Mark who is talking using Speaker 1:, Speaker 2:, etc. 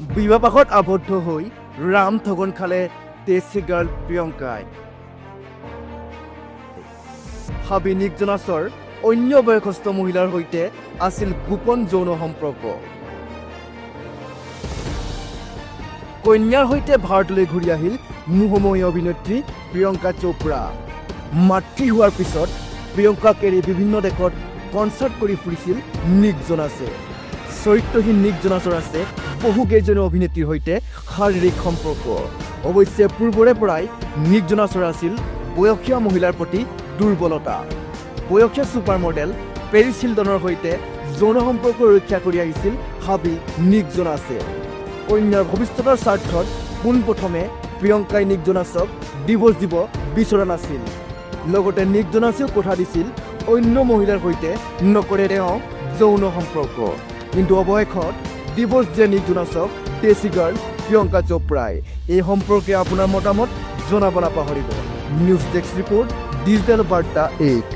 Speaker 1: বিবাহপাশত আবদ্ধ হৈ ৰাম ঠগন খালে টেচি গাৰ্ল প্ৰিয়ংকাই। হাবি নিক জোনাছৰ অন্য বয়সস্থ মহিলাৰ সৈতে আছিল গোপন যৌন সম্পৰ্ক। কন্যাৰ সৈতে ভাৰতলৈ ঘূৰি আহিল মোহময়ী অভিনেত্ৰী প্ৰিয়ংকা চোপ্ৰা। মাতৃ হোৱাৰ পিছত প্ৰিয়ংকাক এৰি বিভিন্ন দেশত কনচাৰ্ট কৰি ফুৰিছিল নিক জোনাছে। চৰিত্ৰহীন নিক জোনাছৰ আছে বহুকেইজনী অভিনেত্ৰীৰ সৈতে শাৰীৰিক সম্পৰ্ক। অৱশ্যে পূৰ্বৰে পৰাই নিক জোনাছৰ আছিল বয়সীয়া মহিলাৰ প্ৰতি দুৰ্বলতা। বয়সীয়া ছুপাৰ মডেল পেৰিছ হিলটনৰ সৈতে যৌন সম্পৰ্ক ৰক্ষা কৰি আহিছিল হাবি নিক জোনাছে। কন্যাৰ ভৱিষ্যতৰ স্বাৰ্থত পোনপ্ৰথমে প্ৰিয়ংকাই নিক জোনাছক ডিভোৰ্চ দিব বিচৰা নাছিল। লগতে নিক জোনাছেও কথা দিছিল অন্য মহিলাৰ সৈতে নকৰে তেওঁ যৌন সম্পৰ্ক। কিন্তু অৱশেষত ডিভোৰ্চ দিয়ে নিক জোনাছক টেচি গাৰ্ল প্ৰিয়ংকা চোপ্ৰাই। এই সম্পৰ্কে আপোনাৰ মতামত জনাব নাপাহৰিব। নিউজ ডেস্ক ৰিপৰ্ট, ডিজিটেল বাৰ্তা 8।